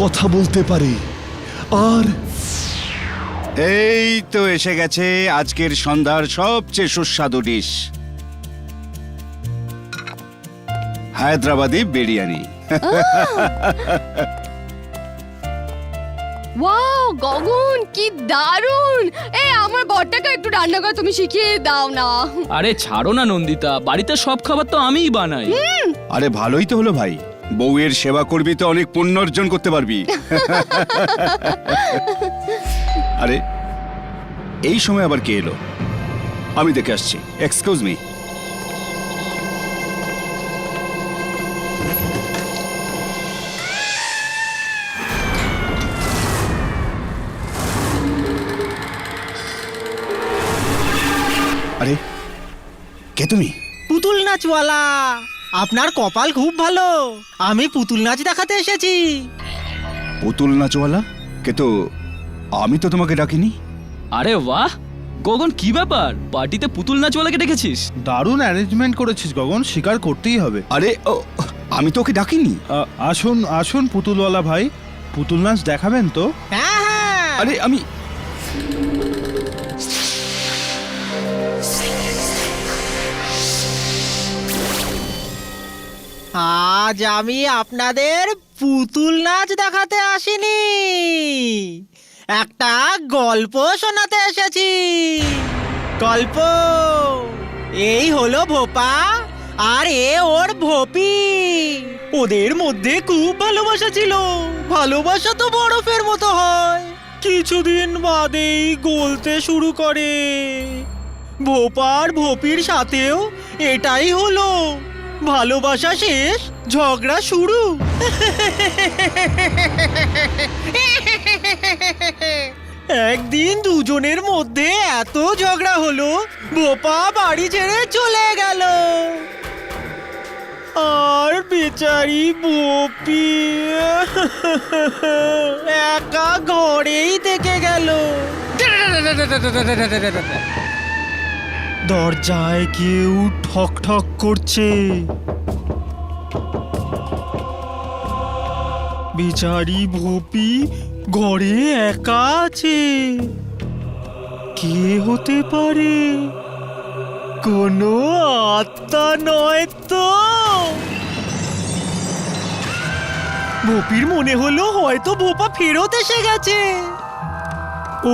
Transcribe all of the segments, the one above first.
কথা বলতে পারে। আর এই তো এসে গেছে আজকের সন্ধ্যার সবচেয়ে সুস্বাদু ডিশ, হায়দ্রাবাদি বিরিয়ানি। ওয়াও গগন, কি দারুণ! আমার বরটাকে একটু রান্না করে তুমি শিখিয়ে দাও না। আরে ছাড়ো না নন্দিতা, বাড়িতে সব খাবার তো আমিই বানাই। আরে ভালোই তো হলো ভাই, বউয়ের সেবা করবি তো অনেক পুণ্য অর্জন করতে পারবি। আরে এই সময় আবার কে এলো? আমি দেখে আসছি। Excuse me. আরে কে তুমি? পুতুল নাচওয়ালা, আপনার কপাল খুব ভালো। আমি পুতুল নাচ দেখাতে এসেছি। পুতুল নাচওয়ালা? কে তো, আমি তো তোমাকে ডাকিনি। আরে বাহ গগন, কি ব্যাপার, পার্টিতে পুতুল নাচওয়ালাকে ডেকেছিস? দারুণ অ্যারেঞ্জমেন্ট করেছিস গগন, স্বীকার করতেই হবে। আরে আমি তো ওকে ডাকিনি। আসুন আসুন পুতুলওয়ালা ভাই, পুতুল নাচ দেখাবেন তো? হ্যাঁ হ্যাঁ, আরে আমি আজ আমি আপনাদের পুতুল নাচ দেখাতে আসিনি, একটা গল্প শোনাতে এসেছি। গল্প, এই হলো ভোপা আর এ ওর ভোপি। ওদের মধ্যে খুব ভালোবাসা ছিল। ভালোবাসা তো বরফের মতো হয়, কিছুদিন বাদেই গলতে শুরু করে। ভোপার ভোপির সাথেও এটাই হলো। ভালোবাসা শেষ, ঝগড়া শুরু। একদিন দুজনের মধ্যে এত ঝগড়া হলো, ভোপা বাড়ি ছেড়ে চলে গেল। আর বেচারি ভোপি একা ঘরেই থেকে গেল। দরজায় কেউ ঠক ঠক করছে। বেচারি ভোপি ঘরে একা আছে। কে হতে পারে? কোনো আত্মা নয় তো? ভোপির মনে হলো হয়তো ভোপা ফেরত এসে গেছে।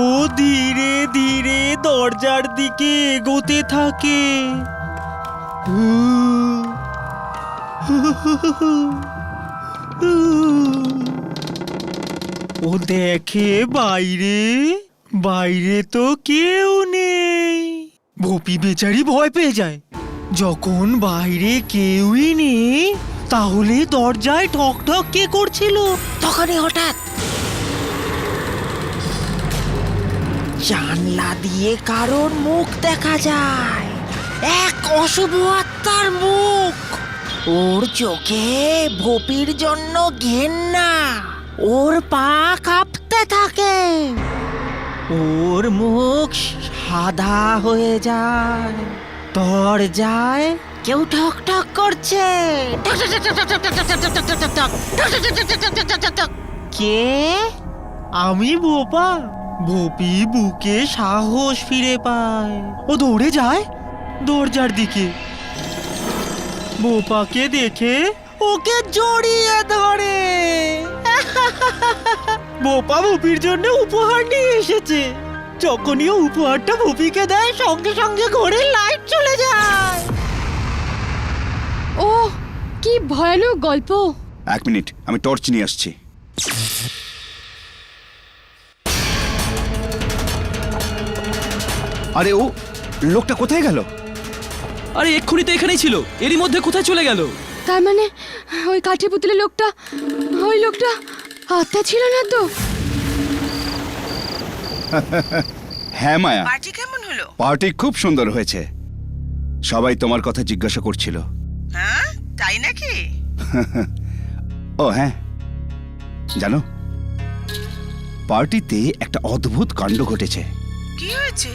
ও ধীরে ধীরে দরজার দিকে এগোতে থাকে। ও দেখে বাইরে তো কেউ নেই। ভোপি বেচারি ভয় পেয়ে যায়। যখন বাইরে কেউই নেই, তাহলে দরজায় ঠক ঠক কে করছিল? তখনই হঠাৎ জানলা দিয়ে কারোর মুখ দেখা যায়, এক অশুভ আত্মার মুখ। ওর চোখে ভোপির জন্য ঘেন্না, ওর পা কাঁপতে থাকে, ওর মুখ সাদা হয়ে যায়। দরজায় কেউ ঠক ঠক করছে। কে? আমি ভোপা। ভোপি বুকে সাহস ফিরে পায়। ও দৌড়ে যায় দরজার দিকে। ভোপাকে দেখে ওকে জড়িয়ে ধরে। ভোপা ভোপির জন্য উপহার নিয়ে এসেছে। যখনই ও উপহারটা ভোপিকে দেয়, সঙ্গে সঙ্গে ঘরের লাইট চলে যায়। ও কি ভয়ানক গল্প! এক মিনিট, আমি টর্চ নিয়ে আসছি। আরে ও লোকটা কোথায় গেল? আরে এক্ষুনি তো এখানেই ছিল, এরই মধ্যে কোথায় চলে গেল? তার মানে ওই কাঠের পুতুলের লোকটা, ওই লোকটা আত্মা ছিল না তো? হ্যাঁ মায়া, পার্টি কেমন হলো? পার্টি খুব সুন্দর হয়েছে। সবাই তোমার কথা জিজ্ঞাসা করছিল। হ্যাঁ, তাই নাকি? ও হ্যাঁ, জানো পার্টিতে একটা অদ্ভুত কাণ্ড ঘটেছে। কি হয়েছে?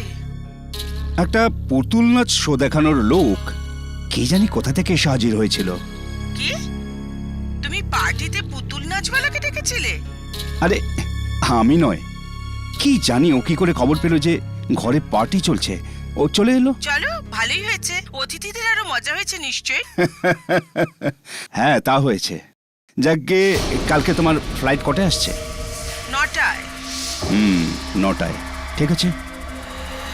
একটা পুতুল নাচ শো দেখানোর লোক কে জানি কোথা থেকে এসে হাজির হয়েছিল। কি? তুমি পার্টিতে পুতুল নাচওয়ালাকে ডেকেছিলে? আরে আমি নয়, কি জানি ও কি করে খবর পেলো যে ঘরে পার্টি চলছে। ও চলে এলো। চলো, ভালোই হয়েছে। অতিথিদের আরো মজা হয়েছে নিশ্চয়ই। হ্যাঁ, তা হয়েছে। যাকে কালকে তোমার ফ্লাইট কটায় আসছে? 9টায়। 9টায়। ঠিক আছে,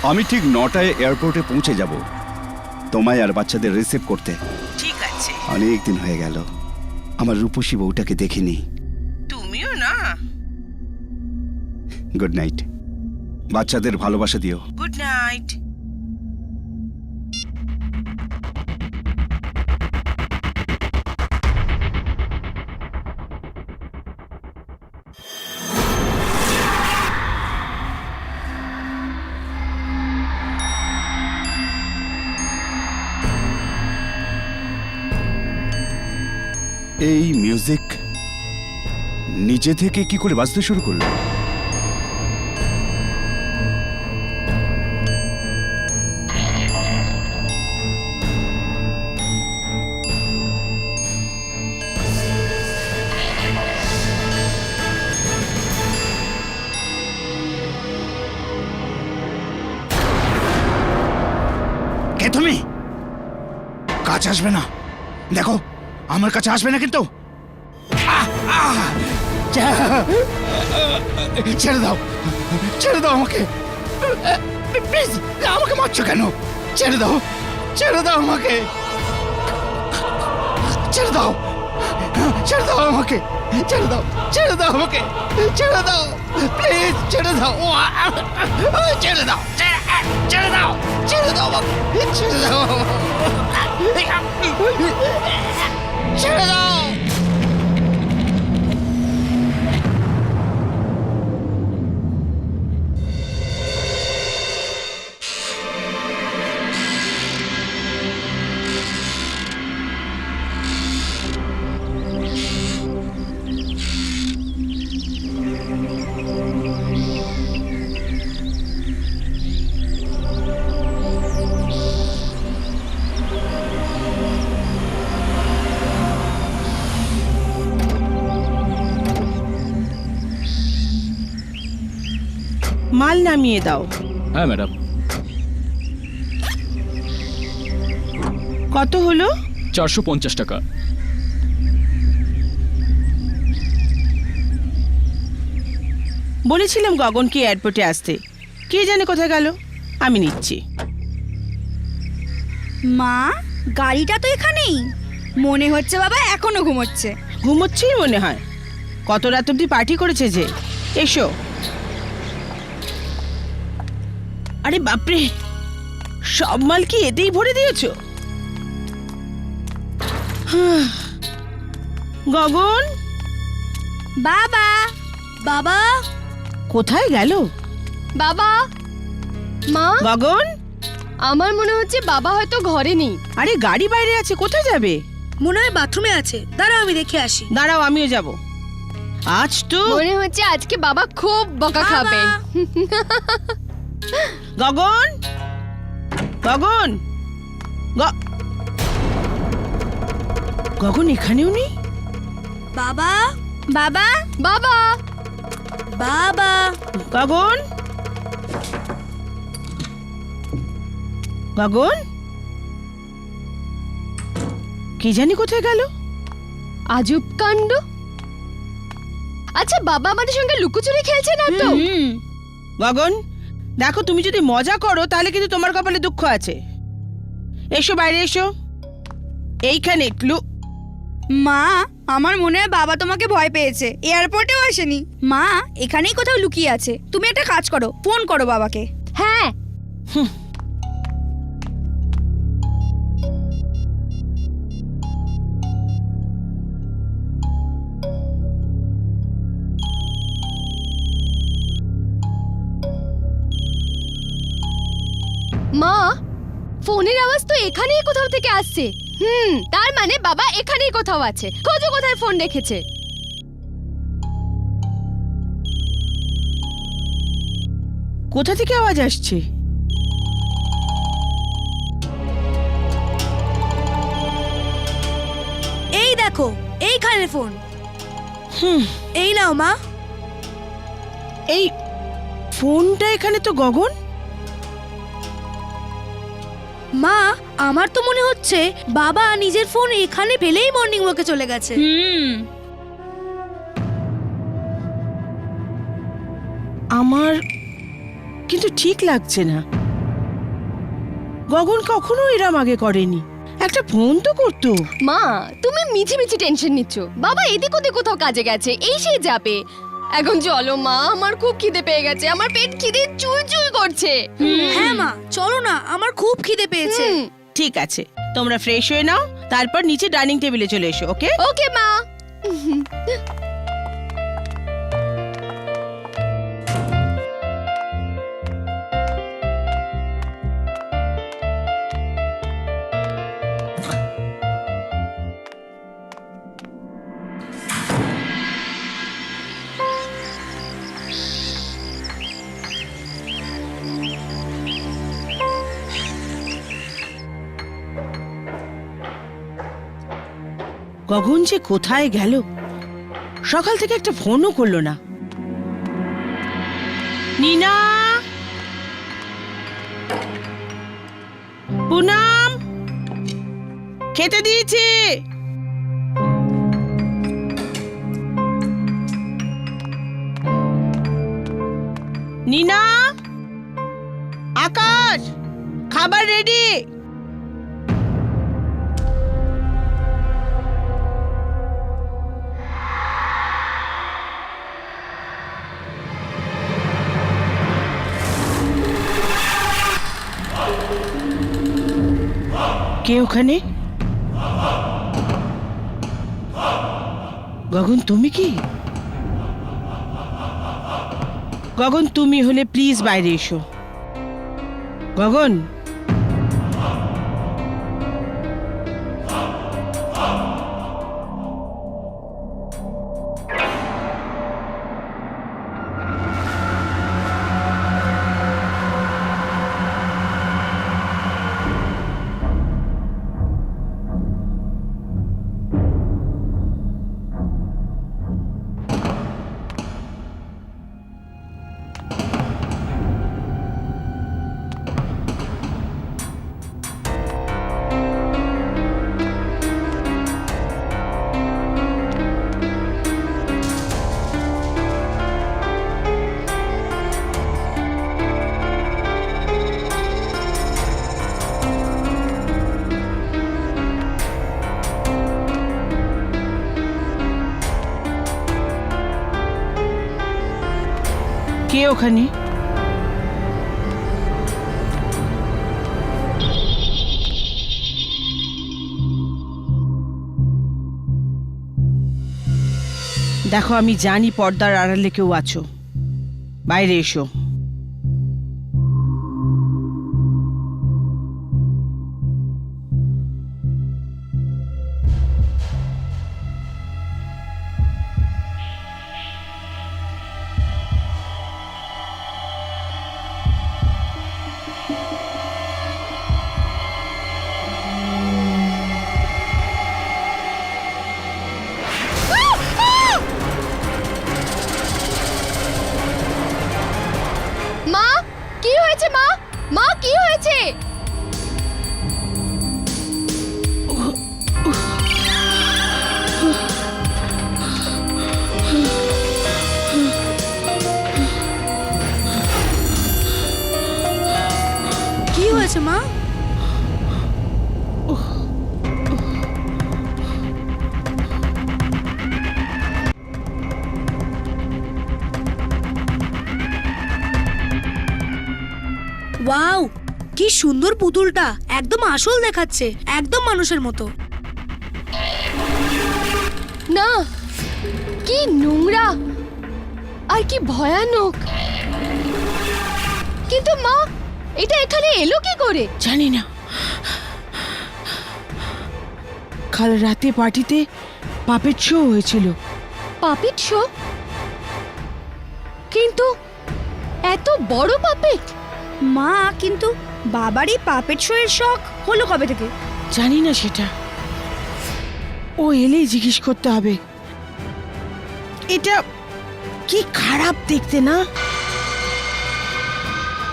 আমি ঠিক 9টায় এয়ারপোর্টে পৌঁছে যাব তোমায় আর বাচ্চাদের রিসিভ করতে। ঠিক আছে। অনেক দিন হয়ে গেল আমার রূপসী বউটাকে দেখিনি। তুমিও না। গুড নাইট, বাচ্চাদের ভালোবাসা দিও। Good night. এই মিউজিক নিজে থেকে কি করে বাজতে শুরু করলো? কে তুমি? কাছে আসবে না, দেখো আমার কাছে আসবে না কিন্তু। ছেড়ে দাও, ছেড়ে দাও আমাকে, প্লিজ। আমাকে মারছো কেন? ছেড়ে দাও, ছেড়ে দাও আমাকে, ছেড়ে দাও, ছেড়ে দাও আমাকে, ছেড়ে দাও, ছেড়ে দাও আমাকে, ছেড়ে দাও প্লিজ, ছেড়ে দাও, ছেড়ে দাও, ছেড়ে দাও, ছেড়ে দাও আমাকে, ছেড়ে দাও, ছেড়ে দাও। মাল নামিয়ে দাও। হ্যাঁ ম্যাডাম। কত হলো? 450 টাকা। বলেছিলাম গগনকে এয়ারপোর্টে আসতে, কে জানে কোথায় গেল। আমি নিচ্ছি। মা, গাড়িটা তো এখানেই। মনে হচ্ছে বাবা এখনো ঘুমোচ্ছে। ঘুমোচ্ছেই মনে হয়, কত রাত অব্দি পার্টি করেছে যে। এসো। আরে বাপরে, সব মাল কি এতেই ভরে দিয়েছো? গগন, বাবা, বাবা, কোথায় গেল? বাবা, মা, গগন, আমার মনে হচ্ছে বাবা হয়তো ঘরে নেই। আরে গাড়ি বাইরে আছে, কোথায় যাবে? মনে হয় বাথরুমে আছে। দাঁড়াও আমি দেখে আসি। দাঁড়াও, আমিও যাব। আজ তো মনে হচ্ছে আজকে বাবা খুব বকা খাবেন। গগন, গগন, গগন এখানেও নেই। বাবা, বাবা, বাবা, বাবা, গগন, গগন, কি জানি কোথায় গেল। আজব কাণ্ড। আচ্ছা, বাবা আমাদের সঙ্গে লুকোচুরি খেলছে না তো? গগন, দেখো, তুমি যদি মজা করো তাহলে কিন্তু তোমার কপালে দুঃখ আছে। এসো, বাইরে এসো। এইখানে মা, আমার মনে হয় বাবা তোমাকে ভয় পেয়েছে, এয়ারপোর্টেও আসেনি। মা এখানেই কোথাও লুকিয়ে আছে। তুমি একটা কাজ করো, ফোন করো বাবাকে। হ্যাঁ। মা, ফোনের আওয়াজ তো এখানেই কোথাও থেকে আসছে। তার মানে বাবা এখানেই কোথাও আছে। খোঁজো কোথায় ফোন রেখেছে। কোথা থেকে আওয়াজ আসছে? এই দেখো, এইখানে ফোন। এই নাও মা। এই ফোনটা এখানে তো গগন। মা, আমার তো মনে হচ্ছে বাবা নিজের ফোন এখানে ফেলেই মর্নিং ওয়াকে চলে গেছে। আমার কিন্তু ঠিক লাগছে না। গগন কখনো এরম আগে করেনি, একটা ফোন তো করতো। মা, তুমি মিছি মিছি টেনশন নিচ্ছ। বাবা এদিক ওদিক কোথাও কাজে গেছে, এই সেই যাবে। এখন চলো মা, আমার খুব খিদে পেয়ে গেছে, আমার পেট খিদে চুই চুই করছে। হ্যাঁ মা, চলো না, আমার খুব খিদে পেয়েছে। হুম, ঠিক আছে, তোমরা ফ্রেশ হয়ে নাও, তারপর নিচে ডাইনিং টেবিলে চলে এসো। ওকে? ওকে মা। গগন যে কোথায় গেল, সকাল থেকে একটা ফোনও করলো না। নীনা, পুনাম, খেতে দিয়েছি। নীনা, আকাশ, খাবার রেডি। কে ওখানে? গগন, তুমি কি? গগন, তুমি হলে প্লিজ বাইরে এসো। গগন, কে ওখানে? দেখো, আমি জানি পর্দার আড়ালে কেউ আছো, বাইরে এসো। মা, কি হয়েছে মা? মা, কি হয়েছে? কি হয়েছে মা? ওয়াও, কি সুন্দর পুতুলটা, একদম আসল দেখাচ্ছে, একদম মানুষের মতো। না, কি নোংরা আর কি ভয়ানক। কিন্তু মা, এটা এখানে এলো কি করে? জানি না, কাল রাতে পার্টিতে পাপেট শো হয়েছিল। Puppet show? কিন্তু এত বড় পাপেট? মা, কিন্তু বাবারই পাপেট শো এর শখ হলো কবে থেকে? জানি না সেটা, ও এলেই জিজ্ঞেস করতে হবে। এটা কি খারাপ দেখতে না।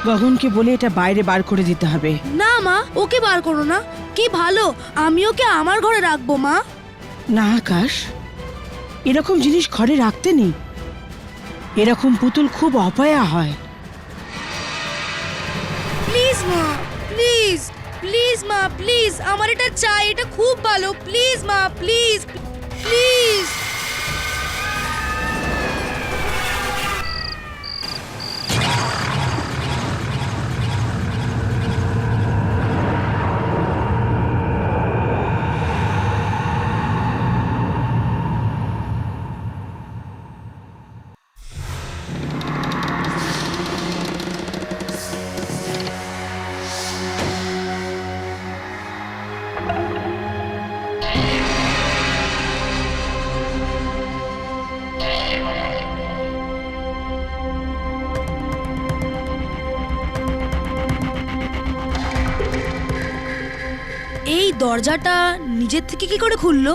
গগনকে বলে এটা বাইরে বার করে দিতে হবে। না মা, ওকে বার করো না। কি ভালো, আমি ওকে আমার ঘরে রাখবো মা। না আকাশ, এরকম জিনিস ঘরে রাখতে নেই। এরকম পুতুল খুব অপয়া হয়। প্লিজ মা, প্লিজ প্লিজ মা, প্লিজ আমার এটা চাই, এটা খুব ভালো। প্লিজ মা, প্লিজ প্লিজ। এই দরজাটা নিজের থেকে কি করে খুললো?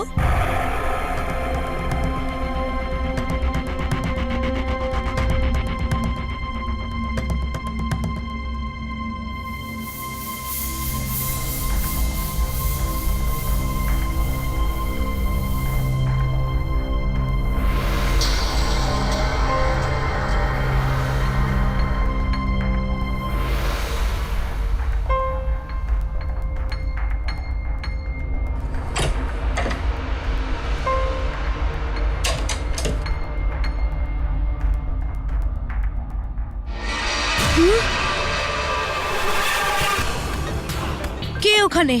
কে ওখানে?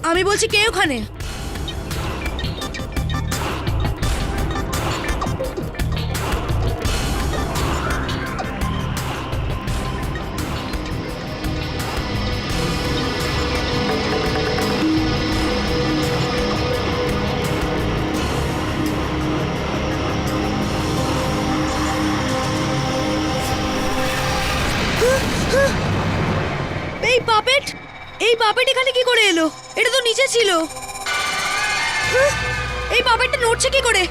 আমি বলছি কে ওখানে? এই পাপেট এখানে কি করে এলো? এটা তো নিচে ছিল। এই পাপেটটা নড়ছে কি করে?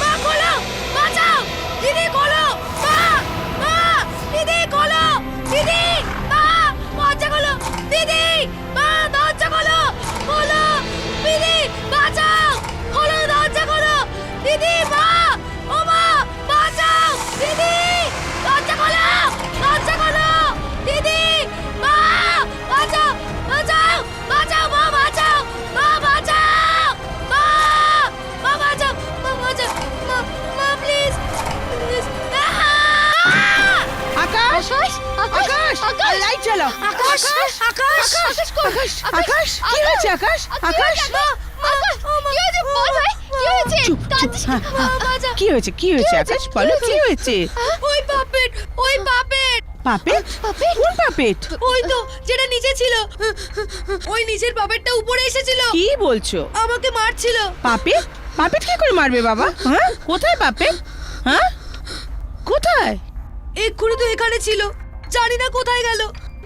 মা খোলো, বাঁচাও দিদি, খোলো মা, মা দিদি খোলো, দিদি মা দরজা খোলো, দিদি মা দরজা খোলো, খোলো দিদি, বাঁচাও, খোলো দরজা খোলো, দিদি মা, ও মা বাঁচাও, দিদি দরজা খোলো, দরজা খোলো, দিদি মা বাঁচাও, বাঁচাও, বাঁচাও মা, বাঁচাও মা, বাঁচাও মা, মা বাঁচাও, মা বাঁচাও, মা, মা please please. Akash, Akash, Akash, light জ্বালাও। আকাশ, আকাশ, আকাশ, আকাশ, কি হয়েছে আকাশ? আকাশ, কি হয়েছে বল ভাই, কি হয়েছে? চুপ, চুপ, কাঁদছিস হ্যাঁ, কেন? হ্যাঁ। কি হয়েছে, কি হয়েছে আকাশ? বলো কি হয়েছে? ওই পাপেট, ওই পাপেট, পাপেট? কোন পাপেট? ওই তো যেটা নিচে ছিল, ওই নিচের পাপেটটা উপরে এসেছিল, কি বলছো? আমাকে মারছিল। পাপেট? পাপেট কি করে মারবে বাবা? হ্যাঁ, কোথায় পাপেট? হ্যাঁ, কোথায়? এক্ষুনি তো এখানে ছিল, জানি না কোথায় গেল।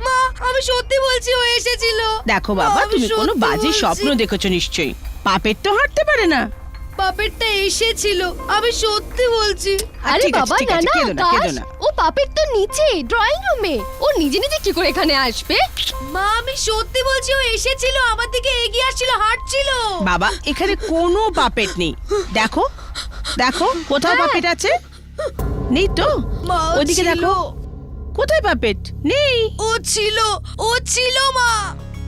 মা আমি সত্যি বলছি, ও এসেছিল। দেখো বাবা, আমি তুমি কোনো সত্যি বাজে বলছি। স্বপ্ন দেখেছো নিশ্চয়ই। পাপেট তো হাঁটতে পারে না। পাপেটটা এসেছিল, আমি সত্যি বলছি। আরে ঠিক আছে, বাবা ঠিক না আছে, না কেঁদো না, আকাশ, কেঁদো না। ও পাপের তো নিচে ড্রয়িং রুমে, ও নিজে নিজে কি করে এখানে আসবে? মা আমি সত্যি বলছি, ও এসেছিল, আমার দিকে এগিয়ে আসছিল, হাঁটছিল। বাবা, এখানে কোনো পাপেট নেই। দেখো, দেখো কোথাও পাপেট আছে? নেই তো। মা ওদিকে ছিল। দেখো, কোথায় পাপেট? নেই। ও ছিল, ও ছিল মা।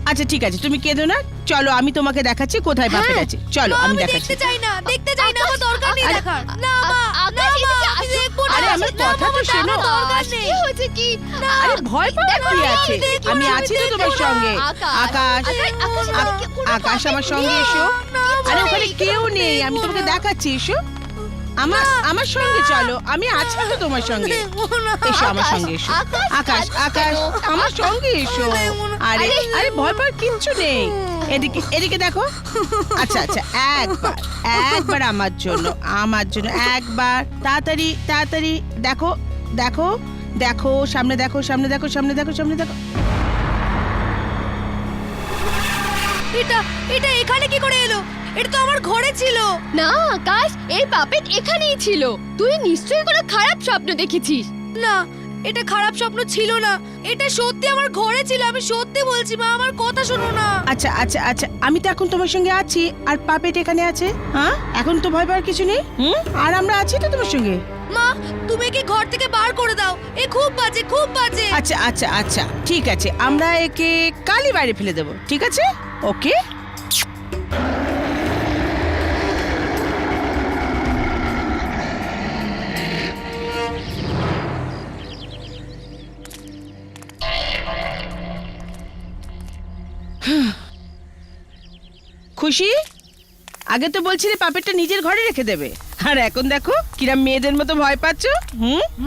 আচ্ছা ঠিক আছে, তুমি কেঁদো না, চলো আমি তোমাকে দেখাচ্ছি কোথায় পাপেট আছে। চলো মা, আমি আমি দেখাচ্ছি। দেখতে চাই না, দেখতে চাই না, আমার দরকার নেই আরে, দেখার। না মা, না আকাশ, মা, এদিকে আমি আসো। দেখবো না। আরে, আমার না, কথা মা, তো শোনো। আমার দরকার আকাশ, নেই। কি হয়েছে কি? না, আরে ভয় পাওয়ার কি দেখো, আছে? আমি দেখবো আমি না, আছি তো আমি তোমার দেখবো সঙ্গে। না। আকাশ, আকাশ, আকাশ আমার সঙ্গে এসো। আরে ওখানে কেউ নেই, আমি তোমাকে দেখাচ্ছি, এসো। আমার সঙ্গে চলো, আমি আছি তো তোমার সঙ্গে। দেখবো না। এসো আমার আকাশ, সঙ্গে এসো। আকাশ, আকাশ, আকাশ কেন? আমার সঙ্গে এসো। আরে আরে ভয় পাওয়ার কিচ্ছু নেই। এদিকে এদিকে দেখো। আচ্ছা আচ্ছা, একবার আমার জন্য একবার, তাড়াতাড়ি তাড়াতাড়ি দেখো, দেখো দেখো, সামনে দেখো, সামনে দেখো, সামনে দেখো, সামনে দেখো। এটা এটা এখানে কি করে এলো? এটা তো আমার ঘরে ছিল। না আকাশ, এই পাপেট এখানেই ছিল। তুই নিশ্চয়ই কোনো খারাপ স্বপ্ন দেখেছিস। না, এটা খারাপ স্বপ্ন ছিল না, এটা সত্যি আমার ঘরে ছিল। আমি সত্যি বলছি মা, আমার কথা শোনো না। আচ্ছা আচ্ছা আচ্ছা, আমি তো এখন তোমার সঙ্গে আছি, আর পাপেট এখানে আছে। হ্যাঁ, এখন তো ভয় পাওয়ার কিছু নেই। আর আমরা আছি তো তোমার সঙ্গে। মা, তুমি কি ঘর থেকে বার করে দাও? এ খুব বাজে, খুব বাজে। আচ্ছা আচ্ছা আচ্ছা, ঠিক আছে, আমরা একে কালই বাইরে ফেলে দেবো, ঠিক আছে? ওকে। খুশি, আগে তো বলছিলে পাপেটটা নিজের ঘরে রেখে দেবে, আর এখন দেখো কিরম মেয়েদের মতো ভয় পাচ্ছ।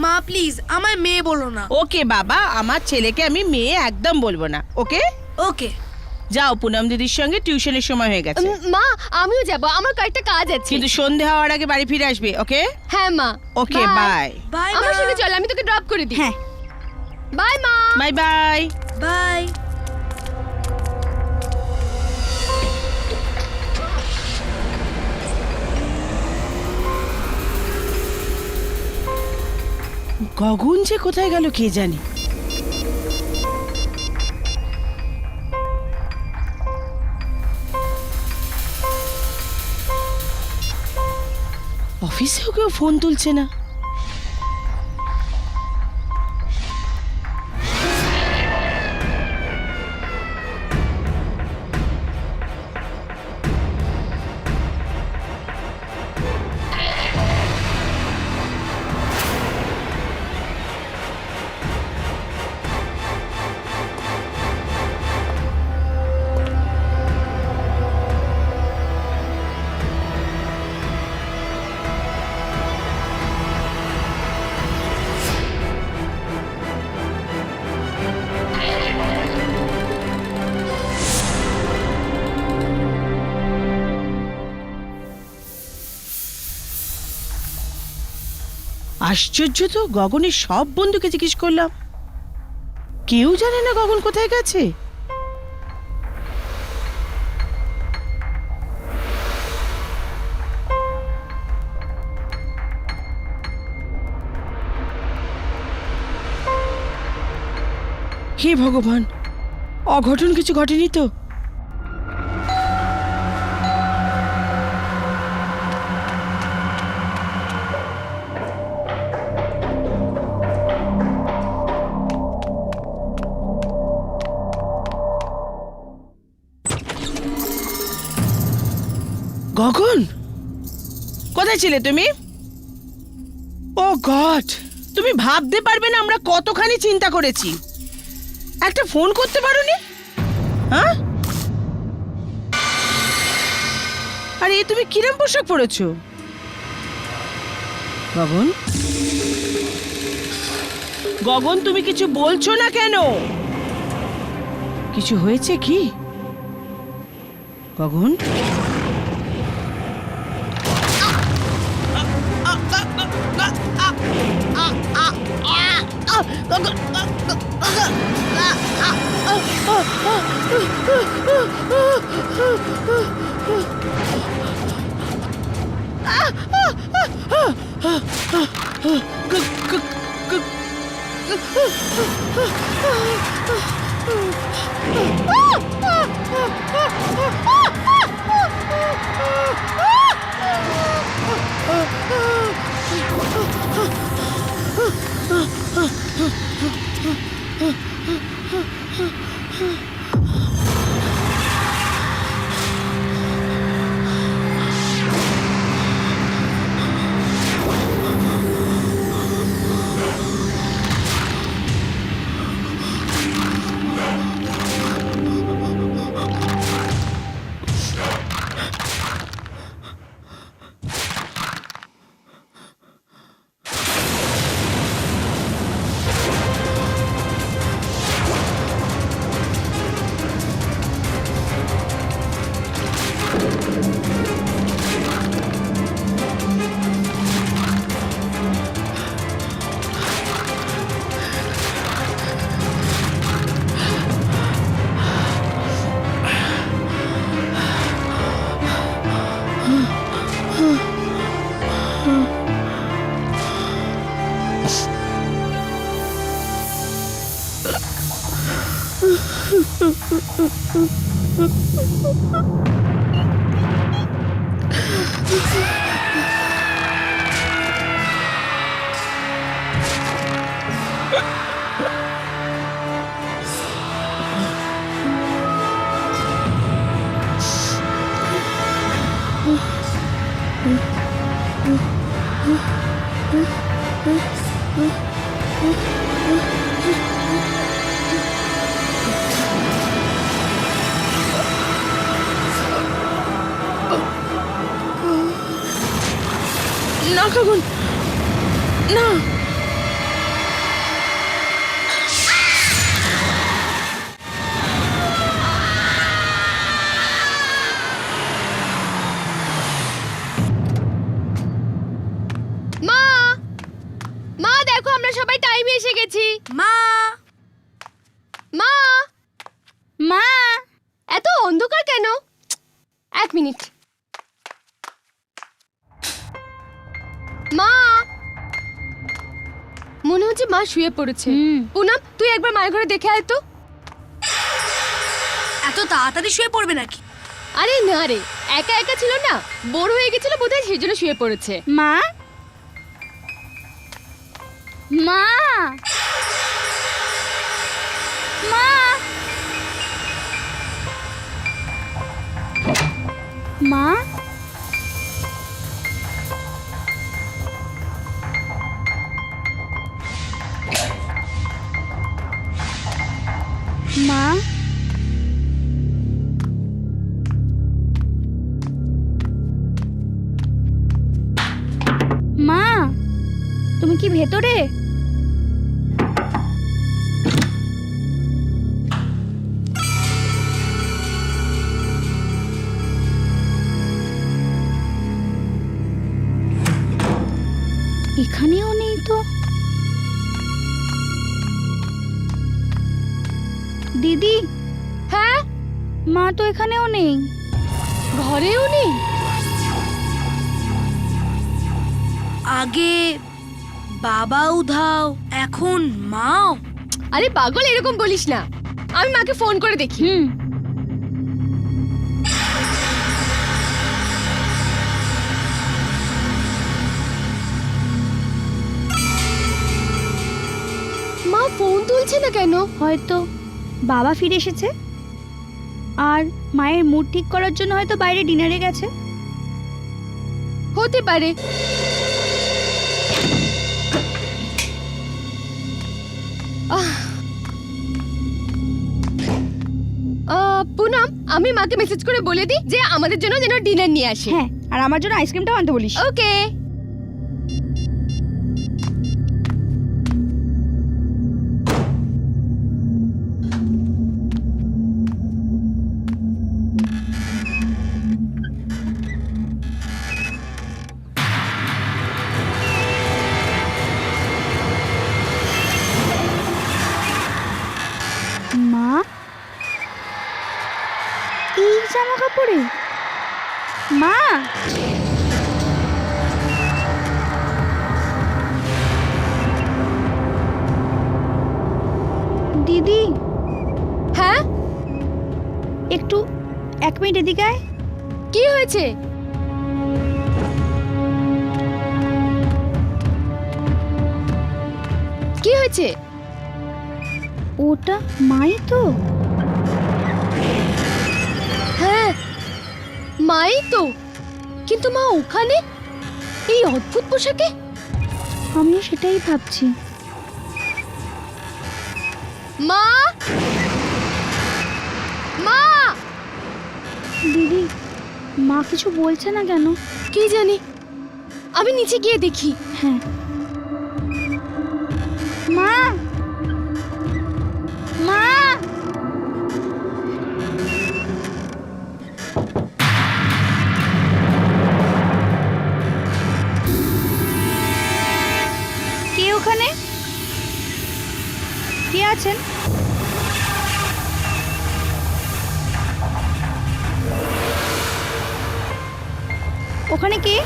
মা প্লিজ আমায় মেয়ে বলো না। ওকে বাবা, আমার ছেলেকে আমি মেয়ে একদম বলবো না, ওকে? ওকে। যাও, পুনম দিদির সঙ্গে টিউশনের সময় হয়ে গেছে, মা আমিও যাব, আমার কয়েকটা কাজ আছে। কিন্তু সন্ধে হওয়ার আগে বাড়ি ফিরে আসবে, ওকে? হ্যাঁ মা। ওকে, বাই। বাই আমার মা। সঙ্গে চল, আমি তোকে ড্রপ করে দিই। হ্যাঁ। বাই মা। Bye bye. বাই। গগন যে কোথায় গেল কে জানে। অফিসেও কেউ ফোন তুলছে না। আশ্চর্য তো, গগনের সব বন্ধুকে জিজ্ঞেস করলাম, কেউ জানে না গগন কোথায় গেছে। হে ভগবান, অঘটন কিছু ঘটেনি তো? গগন, কোথায় ছিলে তুমি? ও গড, তুমি ভাবতে পারবে না আমরা কতখানি চিন্তা করেছি। একটা ফোন করতে পারোনি? হ্যাঁ, আরে তুমি কিরম পোশাক পরেছো? গগন, গগন তুমি কিছু বলছো না কেন? কিছু হয়েছে কি গগন? না গগন, না। মা, মা দেখো আমরা সবাই টাইমে এসে গেছি। মা মা, মা এত অন্ধকার কেন? এক মিনিট। মা, মনে হচ্ছে মা শুয়ে পড়েছে। পুনম, তুই একবার মায়ের ঘরে দেখে আয় তো। এত তাড়াতাড়ি শুয়ে পড়বে নাকি? আরে না রে, একা একা ছিল না, বোর হয়ে গেছিল বোধহয়, সেই জন্য শুয়ে পড়েছে। মা মা মা মা মা মা তুমি কি ভেতরে? এখানেও নেই তো। দিদি, হ্যাঁ, মা তো এখানেও নেই। ঘরেও নেই। আগে বাবা উধাও, এখন মাও। আরে পাগল, এরকম বলিস না, আমি মাকে ফোন করে দেখি। মা ফোন তুলছে না কেন? হয়তো বাবা ফিরে এসেছে আর মায়ের মুড ঠিক করার জন্য হয়তো বাইরে ডিনারে গেছে। হতে পারে। পুনম, আমি মাকে মেসেজ করে বলে দিই যে আমাদের জন্য যেন ডিনার নিয়ে আসে। হ্যাঁ, আর আমার জন্য আইসক্রিমটাও আনতে বলিস। ওকে। মা, এই জামা কাপড়ে? মা, দিদি, হ্যাঁ, একটু 1 মিনিট এদিকে আয়। কি হয়েছে? কি হয়েছে? ওটা মাই তো? হ্যাঁ, মাই তো, কিন্তু মা ওখানে এই অদ্ভুত পোশাকে? আমিও সেটাই ভাবছি। মা, মা, দিদি, মা কিছু বলছে না কেন? কি জানি, আমি নিচে গিয়ে দেখি। হ্যাঁ। মা, মা, কে ওখানে? কে আছেন? ওখানে কে?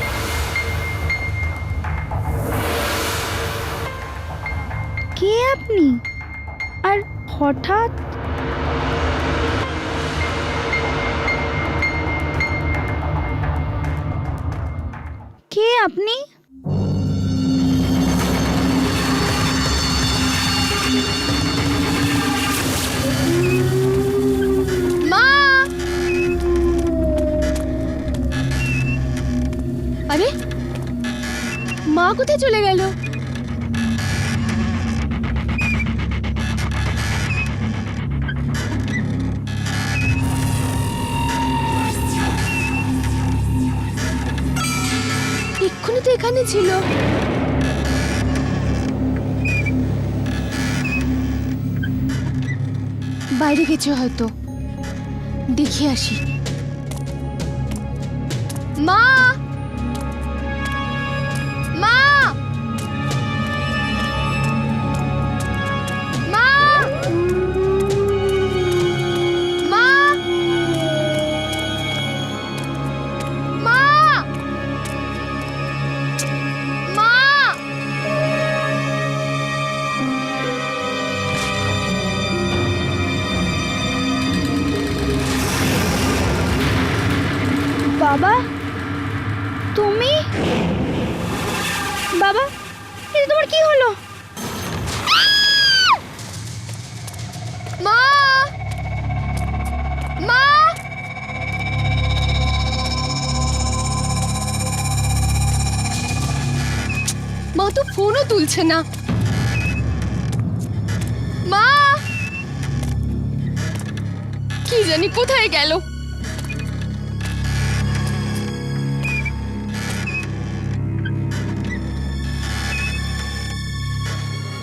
কে আপনি? আর হঠাৎ? কে আপনি? মা! আরে মা কোথায় চলে গেল? এক্ষুনি তো এখানে ছিল। বাইরে গেছে হয়তো, দেখে আসি। মা! মা! মা! মা! মা! মা! বাবা, তুমি? বাবা, এটা তোমার কি হলো? মা! মা! মা তো ফোনও তুলছে না। মা! কি জানি কোথায় গেল?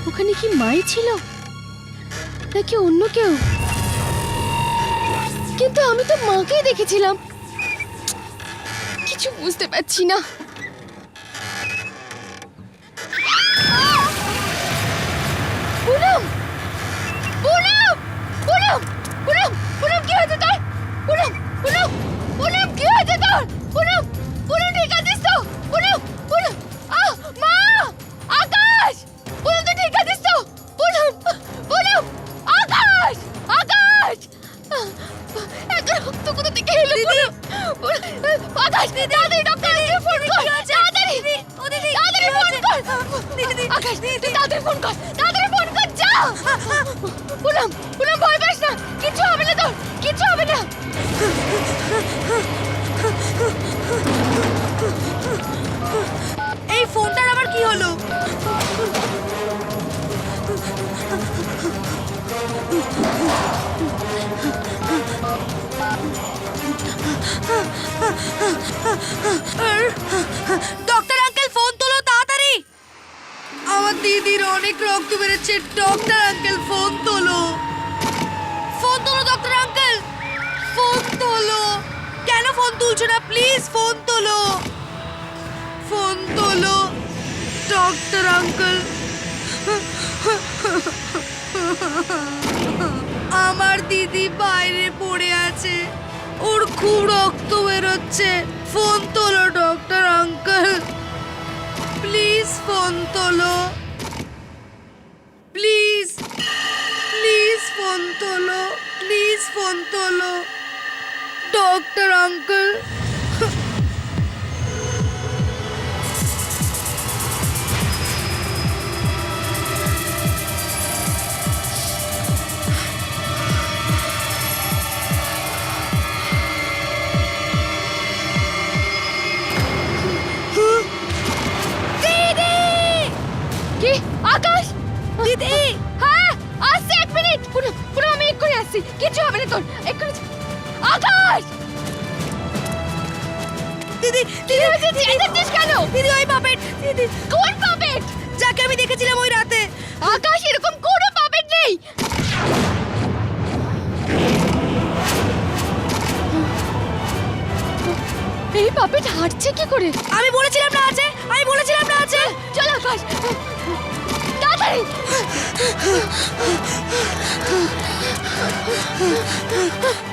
ওখানে কি মাই ছিল নাকি অন্য কেউ? কিন্তু আমি তো মাকেই দেখেছিলাম, কিছু বুঝতে পারছি না। পুনম! পুনম! পুনম! পুনম! পুনম কি হয়েছে তোর? পুনম! পুনম! পুনম কি হয়েছে তোর? পুনম! পুনম ঠিক আছিস তো? পুনম! পুনম! মা! আকাশ! পুনম তুই ঠিক আছিস তো? পুনম! পুনম! আকাশ! আকাশ! একটা রক্ত কোথা থেকে এলো? আকাশ! তাড়াতাড়ি ডক্টরকে ফোন কর! তাড়াতাড়ি! তাড়াতাড়ি ফোন কর! আকাশ! তুই তাড়াতাড়ি ফোন কর! তাড়াতাড়ি ফোন কর! যা! পুনম! পুনম ভয় পাস না! কিচ্ছু হবে না তোর! কিচ্ছু হবে না! এই ফোনটার আবার কি হলো? ডক্টর আঙ্কেল ফোন তোলো তাড়াতাড়ি। আমার দিদির অনেক রক্ত বেরোচ্ছে, ডক্টর আঙ্কেল ফোন তোলো। ফোন তোলো ডক্টর আঙ্কেল, ফোন তোলো। কেন ফোন তুলছো না? প্লিজ ফোন তোলো, ফোন তোলো ডক্টর আঙ্কেল। আমার দিদি বাইরে পড়ে আছে, ওর খুব রক্ত বেরোচ্ছে। ফোন তোলো ডক্টর আঙ্কেল, প্লিজ ফোন তোলো, প্লিজ প্লিজ ফোন তোলো, প্লিজ ফোন তোলো ডক্টর আঙ্কেল। কি? আকাশ! দিদি! হ্যাঁ, আসছি 1 মিনিট। পুনম! পুনম আমি এক্ষুনি আসছি, কিচ্ছু হবে না তোর, এক্ষুনি। আকাশ! দিদি দিদি চেঁচাচ্ছিস কেন? দিদি ওই পাপেট, দিদি কোন পাপেট? যাকে আমি দেখেছিলাম ওই রাতে। আকাশ, এরকম কোনো পাপেট নেই। এই পাপেট হাঁটছে কি করে? আমি বলেছিলাম না আছে, আমি বলেছিলাম না আছে। চল আকাশ, তাড়াতাড়ি।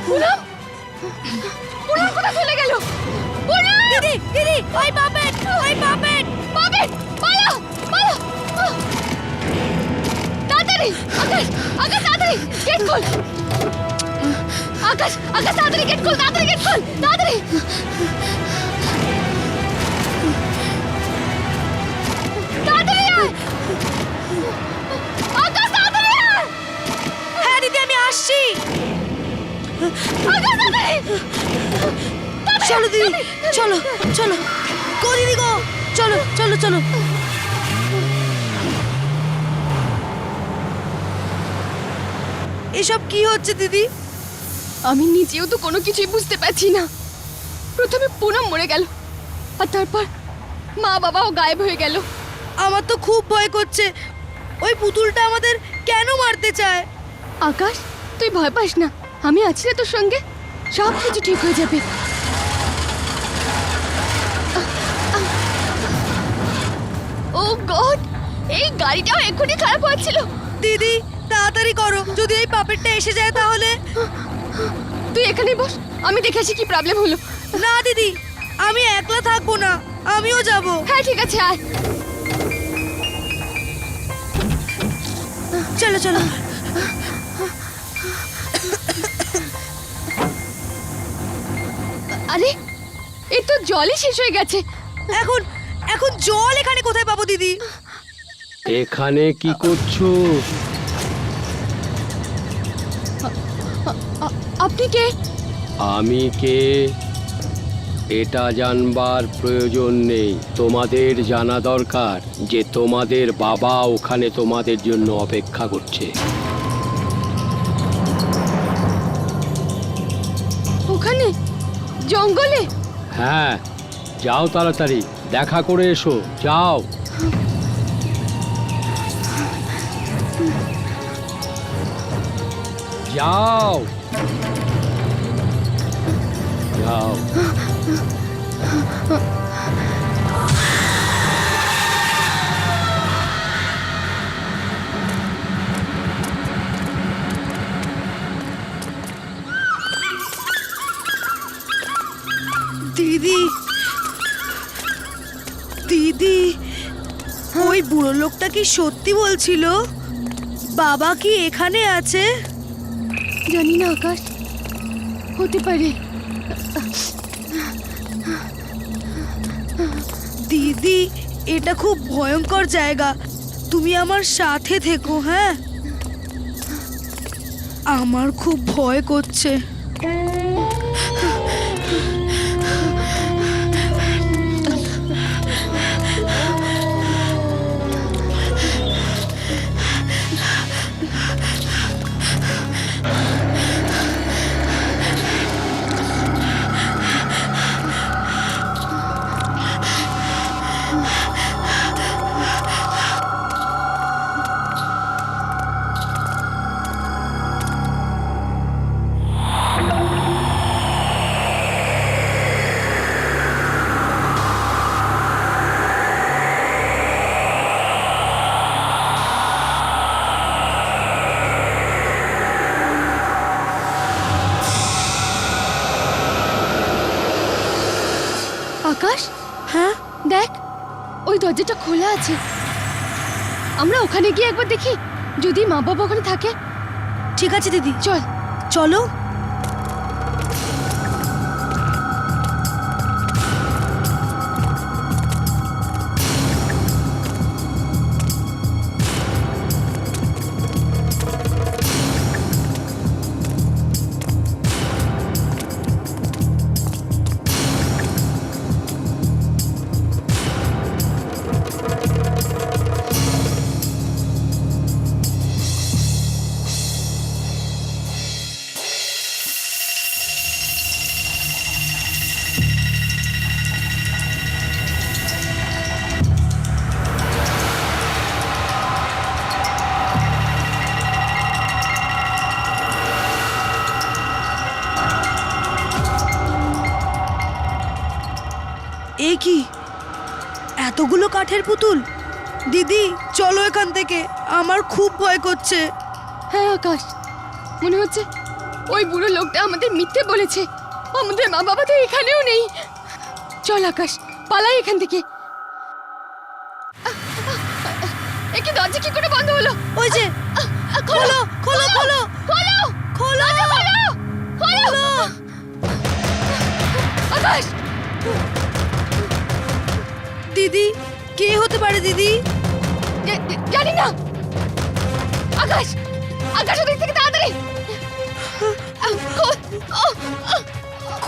পুনম! পুনম কোথায় চলে গেল? পুনম! দিদি দিদি ওই পাপেট, ওই পাপেট। পাপেট! পালা! পালা! তাড়াতাড়ি! আকাশ! আকাশ তাড়াতাড়ি! গেট খোল! আকাশ! আকাশ তাড়াতাড়ি গেট খোল! তাড়াতাড়ি গেট খোল! তাড়াতাড়ি! চলো চলো গো দিদি গো, চলো চলো চলো। এসব কি হচ্ছে দিদি? আমি নিজেও তো কোনো কিছুই বুঝতে পারছি না। প্রথমে পুনম মরে গেল, আর তারপর মা বাবাও গায়েব হয়ে গেল। আমার তো খুব ভয় করছে। ওই পুতুলটা আমাদের কেন মারতে চায়? আকাশ, তুই ভয় পাস না, আমি আছি না তোর সঙ্গে, সব কিছু ঠিক হয়ে যাবে। ও গড, এই গাড়িটাও এক্ষুনি খারাপ হচ্ছিল। দিদি তাড়াতাড়ি করো, যদি এই পাপেরটা এসে যায় তাহলে। তুই এখানেই বস, আমি দেখে আসি কি প্রবলেম হলো। না দিদি, আমি একলা থাকবো না, আমিও যাব। হ্যাঁ ঠিক আছে, আয়। চলো চলো। আরে, এই তো জলই শেষ হয়ে গেছে। এখন এখন জল এখানে কোথায় পাবো দিদি? এখানে কি করছো? আপনি কে? আমি কে এটা জানবার প্রয়োজন নেই। তোমাদের জানা দরকার যে তোমাদের বাবা ওখানে তোমাদের জন্য অপেক্ষা করছে। ওখানে জঙ্গলে? হ্যাঁ, যাও তাড়াতাড়ি দেখা করে এসো, যাও। যাও যাও। দিদি দিদি, ওই বুড়ো লোকটা কি সত্যি বলছিল? বাবা কি এখানে আছে? জানি না আকাশ, হতে পারে। দিদি, এটা খুব ভয়ঙ্কর জায়গা, তুমি আমার সাথে থেকো। হ্যাঁ, আমার খুব ভয় করছে। আকাশ, হ্যাঁ, দেখ ওই দরজাটা খোলা আছে। আমরা ওখানে গিয়ে একবার দেখি, যদি মা বাবা ওখানে থাকে। ঠিক আছে দিদি, চল। চলো। এ কি, এতগুলো কাঠের পুতুল? দিদি চলো এখান থেকে, আমার খুব ভয় করছে। হ্যাঁ আকাশ, মনে হচ্ছে ওই বুড়ো লোকটা আমাদের মিথ্যে বলেছে। আমাদের মা বাবা তো এখানেও নেই। চল আকাশ, পালাই এখান থেকে। একে দরজা কি করে বন্ধ হলো? ওই যে, খোলো খোলো খোলো খোলো, খোলো খোলো, খোলো। আকাশ, দিদি, কে হতে পারে দিদি? জানি না। আকাশ, আকাশ ওদিক থেকে তাড়াতাড়ি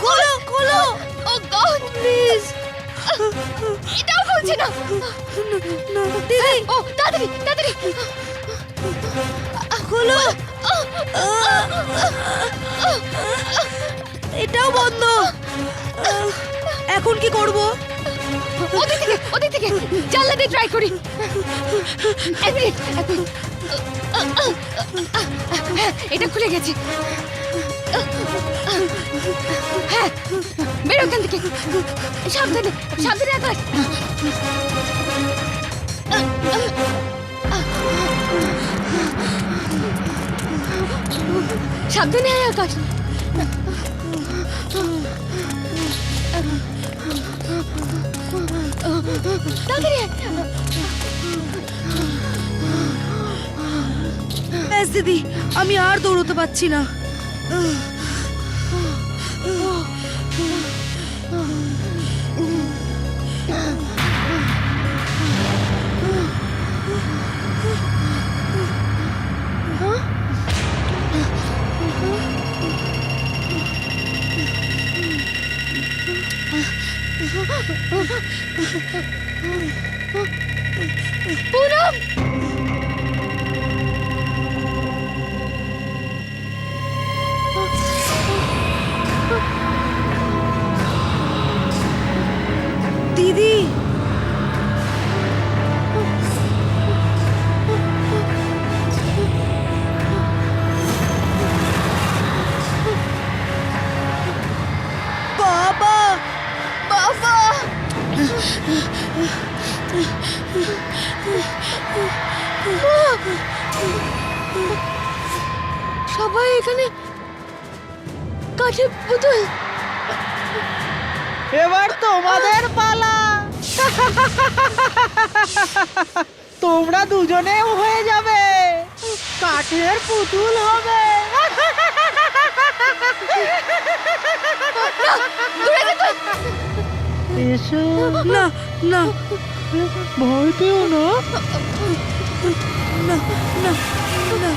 খোলো খোলো ও গড প্লিজ এটাও খুলছে না দিদি ও তাড়াতাড়ি তাড়াতাড়ি খোলো এটাও বন্ধ এখন কি করব ওদিক থেকে জানলা দিয়ে ট্রাই করি এক মিনিট হ্যাঁ, এটা খুলে গেছে হ্যাঁ বেরো ওখান থেকে সাবধানে সাবধানে আকাশ সাবধানে আয় আকাশ তাড়াতাড়ি আয়। ব্যাস দিদি আমি আর দৌড়তে পারছি না পুনম দিদি বাবা বাবা সবাই এখানে কাঠের পুতুল এবার তোমাদের পালা তোমরা দুজনেও হয়ে যাবে কাঠের পুতুল হবে এসো না না ভয় পেও না না না না